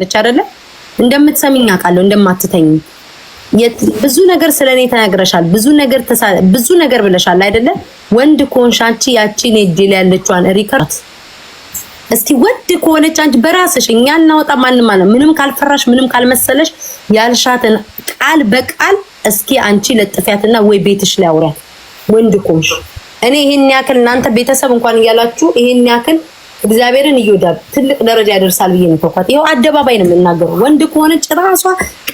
ብቻ አይደለ እንደምትሰሚኝ አውቃለሁ እንደማትተኝ ብዙ ነገር ስለኔ ተናግረሻል ብዙ ነገር ብለሻል አይደለ ወንድ ኮንሻንቺ ያቺን እጅል ያለችዋን ሪከርድ እስቲ ወድ ኮነች አንቺ በራስሽ እኛ እናወጣ ማንንም ማለት ምንም ካልፈራሽ ምንም ካልመሰለሽ ያልሻትን ቃል በቃል እስኪ አንቺ ለጥፊያትና ወይ ቤትሽ ላይ አውራት ወንድ ኮንሽ እኔ ይሄን ያክል እናንተ ቤተሰብ እንኳን እያላችሁ ይሄን ያክል እግዚአብሔርን ይወዳል ትልቅ ደረጃ ያደርሳል ብዬ ነው ተውኳት ይሄው አደባባይ ነው የምናገረው ወንድ ኮነች ራሷ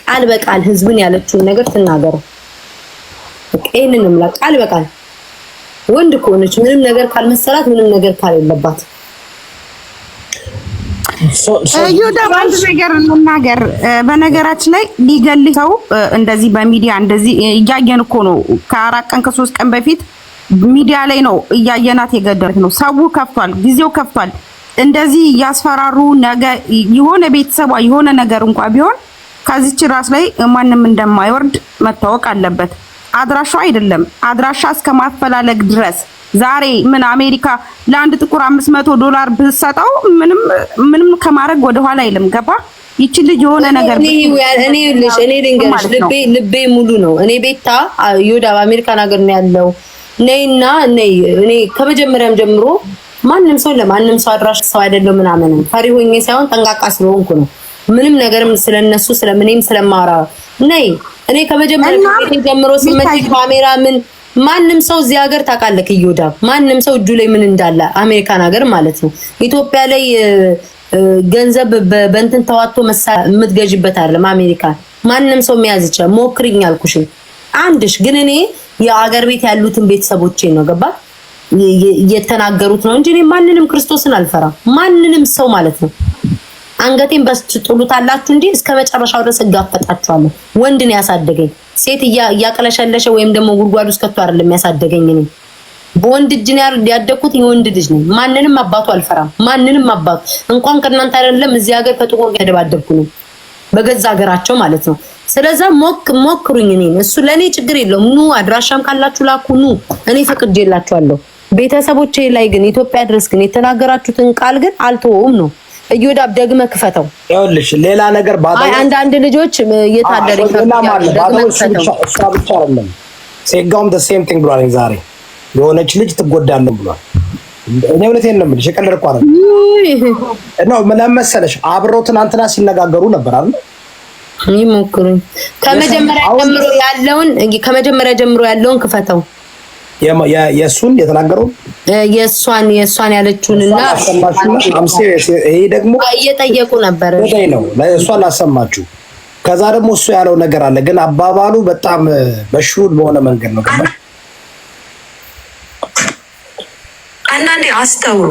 ቃል በቃል ህዝብን ያለችውን ነገር ትናገሩ እኔንም ቃል በቃል ወንድ ኮነች ምንም ነገር ካልመሰላት ምንም ነገር ካልለባት ይሁዳ አንድ ነገር እንናገር በነገራችን ላይ ሊገልሰው እንደዚህ በሚዲያ እንደዚህ እያየን እኮ ነው ከ4 ቀን ከ3 ቀን በፊት ሚዲያ ላይ ነው እያየናት የገደለት ነው ሰው ከፍቷል ጊዜው ከፍቷል እንደዚህ ያስፈራሩ ነገ የሆነ ቤተሰቧ የሆነ ነገር እንኳን ቢሆን ከዚች ራስ ላይ ማንንም እንደማይወርድ መታወቅ አለበት አድራሻው አይደለም አድራሻ እስከማፈላለግ ድረስ ዛሬ ምን አሜሪካ ለአንድ ጥቁር $500 ብትሰጣው ምንም ከማረግ ወደ ኋላ አይልም ገባ ይቺ ልጅ የሆነ ነገር እኔ ልንገርሽ ልቤ ሙሉ ነው እኔ ቤታ ይሁዳ በአሜሪካን ሀገር ነው ያለው ነይና እኔ ከመጀመሪያም ጀምሮ ማንንም ሰው ለማንንም ሰው አድራሽ ሰው አይደለም ምናምን ፈሪ ሆኜ ሳይሆን ጠንቃቃ ስለሆንኩ ነው ምንም ነገርም ስለነሱ ስለምንም ስለማራ ነይ እኔ ከመጀመሪያም ጀምሮ ሲመጣ ካሜራ ምን ማንንም ሰው እዚህ ሀገር ታውቃለህ ይሁዳ ማንንም ሰው እጁ ላይ ምን እንዳለ አሜሪካን ሀገር ማለት ነው ኢትዮጵያ ላይ ገንዘብ በእንትን ተዋጥቶ የምትገዥበት አይደለም አሜሪካ ማንንም ሰው የሚያዝ ይችላል ሞክሪኝ አልኩሽ አንድሽ ግን እኔ የሀገር ቤት ያሉትን ቤተሰቦቼ ነው ገባ የተናገሩት ነው እንጂ እኔ ማንንም ክርስቶስን አልፈራም ማንንም ሰው ማለት ነው አንገቴን በስጥሉታላችሁ እንጂ እስከመጨረሻው ድረስ እጋፈጣችኋለሁ ወንድን ያሳደገኝ ሴት ያቀለሸለሸ ወይም ደግሞ ጉርጓድ ውስጥ ከቶ አይደለም ያሳደገኝ እኔ በወንድ እጅ ነው ያደኩት የወንድ ልጅ ነኝ ማንንም አባቱ አልፈራም ማንንም አባቱ እንኳን ከእናንተ አይደለም እዚህ ሀገር ከጥቁር ተደባደብኩ ነው በገዛ ሀገራቸው ማለት ነው ስለዛ ሞክሩኝ እኔ እሱ ለኔ ችግር የለውም ኑ አድራሻም ካላችሁ ላኩ ኑ እኔ ፈቅጄላችኋለሁ ቤተሰቦቼ ላይ ግን ኢትዮጵያ ድረስ ግን የተናገራችሁትን ቃል ግን አልተወውም ነው እዩዳብ ደግመ ክፈተው ይኸውልሽ ሌላ ነገር ባታው አንድ ልጆች የታደረ እሷ ብቻ አይደለም ሴጋውም the same thing ብሏል ዛሬ የሆነች ልጅ ትጎዳለህ ብሏል እኔ እውነቴን ነው የምልሽ የቀለድኩ አይደል ነው ምን መሰለሽ አብረው ትናንትና ሲነጋገሩ ነበር አይደል ይሞክሩኝ ከመጀመሪያ ጀምሮ ያለውን ክፈተው የሱን የተናገረው የሷን ያለችውንና ይሄ ደግሞ እየጠየቁ ነበር ነው ለሷን አሰማችሁ ከዛ ደግሞ እሱ ያለው ነገር አለ ግን አባባሉ በጣም በሽሩድ በሆነ መንገድ ነው ገባ አንዳንዴ አስተውሉ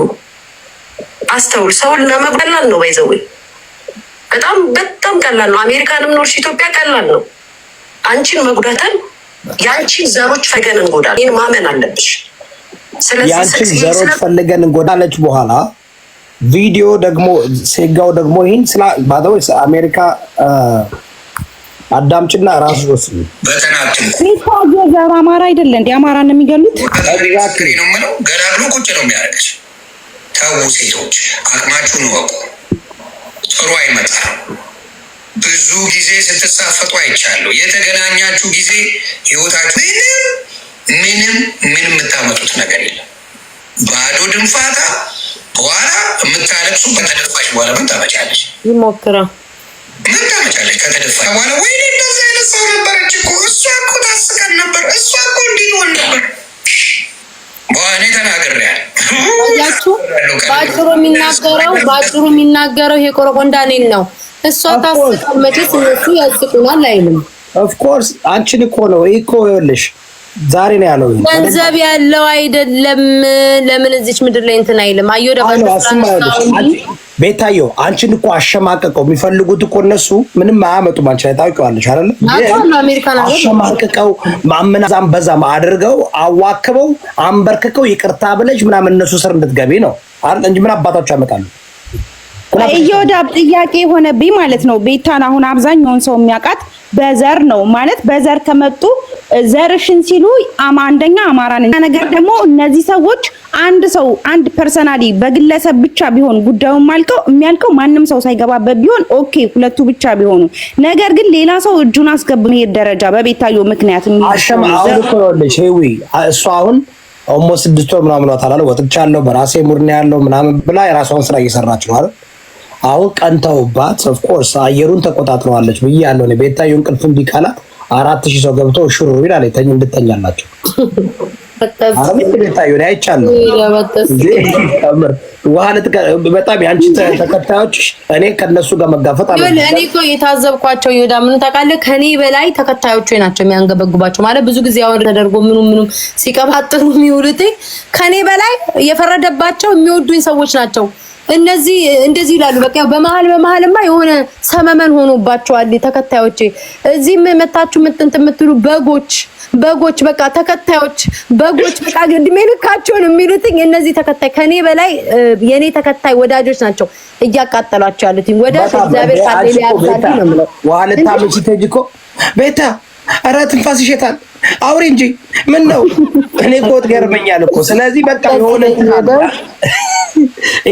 ሰውን ለመበላል ነው ባይዘው በጣም ቀላል ነው አሜሪካንም ኖርሽ ኢትዮጵያ ቀላል ነው አንቺን መጉዳትን ያንቺን ዘሮች ፈገን እንጎዳለን ይሄን ማመን አለብሽ ስለዚህ ያንቺን ዘሮች ፈልገን እንጎዳለች በኋላ ቪዲዮ ደግሞ ሴጋው ደግሞ ይሄን ባደው አሜሪካ አዳምጭና ራሱ ወስኑ በተናጥል ቤታው ዘር አማራ አይደለ እንዴ አማራ ነው የሚገሉት exactly ነው ማለት ገራሉ ቁጭ ነው የሚያደርግሽ ታው ሴቶች አቅማችሁን ወቁ ጥሩ አይመጣም ብዙ ጊዜ ስትሳፈጡ አይቻለሁ የተገናኛችሁ ጊዜ ህይወታችሁ ምንም የምታመጡት ነገር የለም ባዶ ድንፋታ በኋላ የምታለቅሱ ከተደፋሽ በኋላ ምን ታመጫለሽ ይሞክራ ምን ታመጫለሽ ከተደፋሽ በኋላ ወይኔ እንደዛ አይነት ሰው ነበረች እኮ እሷ እኮ ታስቀን ነበር እሷ እኮ እንዲሆን ነበር በኋላ ተናግሬያለሁ ያችሁ ባጭሩ የሚናገረው ይሄ ቆረቆንዳ ነኝ ነው እሷ ታስቀን መቼስ እነሱ ያስቁናል አይልም ኦፍ ኮርስ አንቺን እኮ ነው እኮ ይኸውልሽ ዛሬ ነው ያለው ገንዘብ ያለው አይደለም ለምን እዚች ምድር ላይ እንትን አይልም አየሁ ቤታዮ አንቺን እኮ አሸማቀቀው የሚፈልጉት እኮ እነሱ ምንም አያመጡም አንቺ ላይ ታውቂዋለሽ አይደል አሸማቀቀው ማመናዛም በዛም አድርገው አዋክበው አንበርክከው ይቅርታ ብለሽ ምናምን እነሱ ስር እንድትገቢ ነው አይደል እንጂ ምን አባታቸው ያመጣሉ እዮዳብ ጥያቄ ሆነብኝ ማለት ነው ቤታን አሁን አብዛኛውን ሰው የሚያውቃት በዘር ነው ማለት በዘር ከመጡ ዘርሽን ሲሉ አንደኛ አማራ ነኝ ነገር ደግሞ እነዚህ ሰዎች አንድ ፐርሰናሊ በግለሰብ ብቻ ቢሆን ጉዳዩን የሚያልቀው ማንም ሰው ሳይገባበት ቢሆን ኦኬ ሁለቱ ብቻ ቢሆኑ ነገር ግን ሌላ ሰው እጁን አስገብቶ ደረጃ በቤታዮ ምክንያት አሸማውልሽ ሄዊ እሷ አሁን ኦልሞስት 6 ወር ምናምን ወጣላለ ወጥቻለሁ በራሴ ሙርና ያለው ምናምን ብላ የራሷን ስራ እየሰራች ነው አይደል አሁን ቀንተውባት ኦፍ ኮርስ አየሩን ተቆጣጥረዋለች ብያለሁ ነው ቤታዮ እንቅልፍ እንዲካላት 4000 ሰው ገብቶ ሽሩ ይላል የተኝ እንድተኛላችሁ አረም ቤታዮ ላይ አይቻለሁ በጣም ያንቺ ተከታዮች እኔ ከነሱ ጋር መጋፈጥ አለ እኔ እኮ የታዘብኳቸው ይወዳ ምን ታውቃለህ ከኔ በላይ ተከታዮቹ ናቸው የሚያንገበግባቸው ማለት ብዙ ጊዜ አሁን ተደርጎ ምኑ ሲቀባጥሩ የሚውሉት ከኔ በላይ የፈረደባቸው የሚወዱኝ ሰዎች ናቸው እነዚህ እንደዚህ ይላሉ በቃ በመሃልማ የሆነ ሰመመን ሆኖባቸዋል ተከታዮቼ እዚህ መታችሁ የምትሉ በጎች በቃ ተከታዮች በጎች በቃ እድሜ ልካቸውን የሚሉት እነዚህ ተከታይ ከኔ በላይ የኔ ተከታይ ወዳጆች ናቸው እያቃጠሏቸው ያሉት ወዳጅ እግዚአብሔር ካለ ያሳልፍ ነው ማለት ዋለታ ምትተጅኮ ቤታ አረ ትንፋስ ይሸታል አውሪ እንጂ ምን ነው እኔ ቆጥ ገርመኛል እኮ ስለዚህ በቃ የሆነ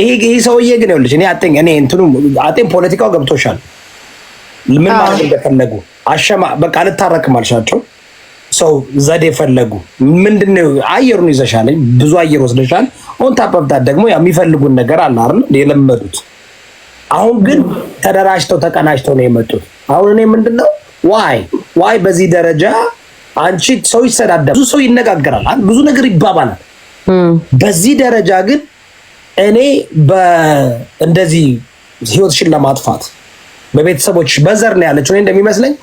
ይሄ ሰውዬ ግን ይኸውልሽ እኔ እንትኑ አጤን ፖለቲካው ገብቶሻል ምን ማለት እንደፈለጉ በቃ ልታረክም አልሻቸው ሰው ዘዴ ፈለጉ ምንድነው አየሩን ይዘሻል ብዙ አየር ወስደሻል ኦን ታፐብታት ደግሞ የሚፈልጉን ነገር አለ አይደል የለመዱት አሁን ግን ተደራጅተው ተቀናጅተው ነው የመጡት አሁን እኔ ምንድነው ዋይ በዚህ ደረጃ አንቺ ሰው ይሰዳደብ ብዙ ሰው ይነጋገራል ብዙ ነገር ይባባላል በዚህ ደረጃ ግን እኔ እንደዚህ ህይወትሽን ለማጥፋት በቤተሰቦች በዘር ነው ያለችው እንደሚመስለኝ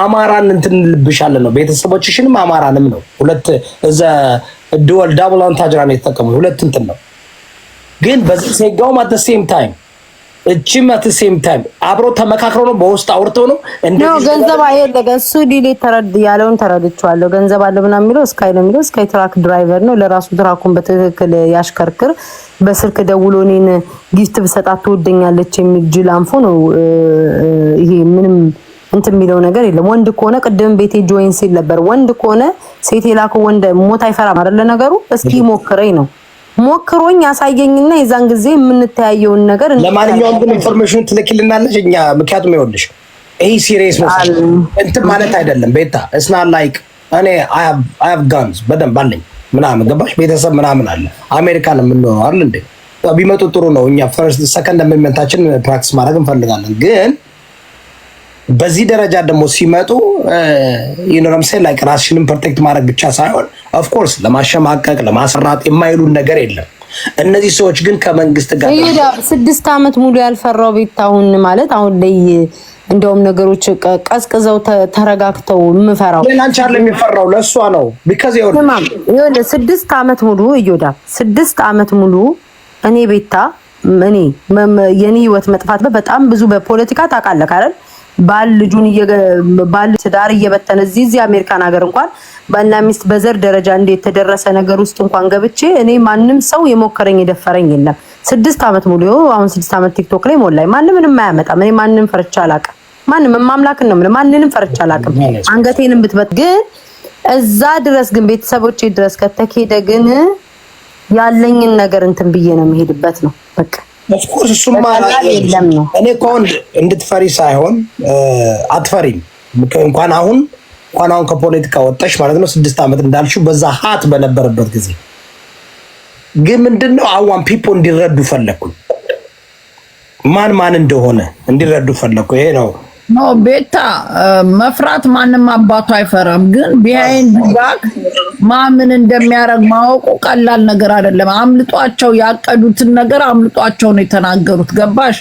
አማራን እንትን ልብሻለን ነው ቤተሰቦችሽንም አማራንም ነው ሁለት እዛ ዱዋል ዳብል አንታጅራ ነው የተጠቀሙት ሁለት እንትን ነው ግን በዚህ ሴጋውም at the same time እቺም at the same time አብሮ ተመካክሮ ነው በውስጥ አውርተው ነው እንደዚህ ገንዘብ አይደለም እሱ ዲሌ ያለውን ተረድቻለሁ ገንዘብ አለ ምናምን የሚለው ስካይ ነው የሚለው ስካይ ትራክ ድራይቨር ነው ለራሱ ትራኩን በትክክል ያሽከርክር በስልክ ደውሎ እኔን ጊፍት ብሰጣት ትወደኛለች የሚል ጅል አንፎ ነው ይሄ ምንም እንት የሚለው ነገር የለም ወንድ ከሆነ ቅድም ቤቴ ጆይን ሲል ነበር ወንድ ከሆነ ሴት የላከው ወንድ ሞት አይፈራም አይደል ነገሩ እስኪ ሞክረኝ ነው ሞክሮኝ ያሳየኝና የዛን ጊዜ የምንተያየውን ነገር ለማንኛውም ግን ኢንፎርሜሽን ትልክልናለች እኛ ምክንያቱም ይወልሽ ይሄ ሲሪየስ ነው እንት ማለት አይደለም ቤታ it's not like እኔ I have guns በደንብ አለኝ ምናምን ገባሽ ቤተሰብ ምናምን አለ አሜሪካን የምንኖረው አይደል እንዴ ቢመጡ ጥሩ ነው እኛ ፈርስት ሰከንድ አሜንመንታችን ፕራክቲስ ማድረግ እንፈልጋለን ግን በዚህ ደረጃ ደግሞ ሲመጡ ይኖርምሰ ላይክ ራስሽንም ፕሮቴክት ማድረግ ብቻ ሳይሆን ኦፍ ኮርስ ለማሸማቀቅ ለማሰራት የማይሉን ነገር የለም እነዚህ ሰዎች ግን ከመንግስት ጋር 6 አመት ሙሉ ያልፈራው ቤታውን ማለት አሁን ላይ እንደውም ነገሮች ቀዝቅዘው ተረጋግተው ምፈራው ለላንቻ ለሚፈራው ለሷ ነው because ይኸውልህ 6 አመት ሙሉ ይወዳ 6 አመት ሙሉ እኔ ቤታ የኔ ህይወት መጥፋት በጣም ብዙ በፖለቲካ ታውቃለህ አይደል ባል ልጁን ባል ትዳር እየበተነ እዚህ አሜሪካን ሀገር እንኳን ባልና ሚስት በዘር ደረጃ እንዴት ተደረሰ ነገር ውስጥ እንኳን ገብቼ እኔ ማንንም ሰው የሞከረኝ የደፈረኝ የለም 6 አመት ሙሉ አሁን 6 አመት ቲክቶክ ላይ ሞላይ ማንንም የማያመጣም እኔ ማንንም ፈርቻ አላውቅም ማንንም ማምላክን ነው ማንንም ፈርቻ አላውቅም አንገቴንም ብትበት ግን እዛ ድረስ ግን ቤተሰቦቼ ድረስ ከተከሄደ ግን ያለኝን ነገር እንትን ብዬ ነው የምሄድበት ነው በቃ of course እሱማ እኔ ኮን እንድትፈሪ ሳይሆን አትፈሪም እንኳን አሁን ከፖለቲካ ወጣሽ ማለት ነው 6 አመት እንዳልሽው በዛ ሀት በነበረበት ጊዜ ግን ምንድነው አዋን ፒፖ እንዲረዱ ፈለኩ ማን እንደሆነ እንዲረዱ ፈለኩ ይሄ ነው ኖ ቤታ መፍራት ማንንም አባቱ አይፈራም ግን ቢሃይንድ ባክ ማምን እንደሚያረግ ማወቁ ቀላል ነገር አይደለም አምልጧቸው ያቀዱትን ነገር አምልጧቸው ነው የተናገሩት ገባሽ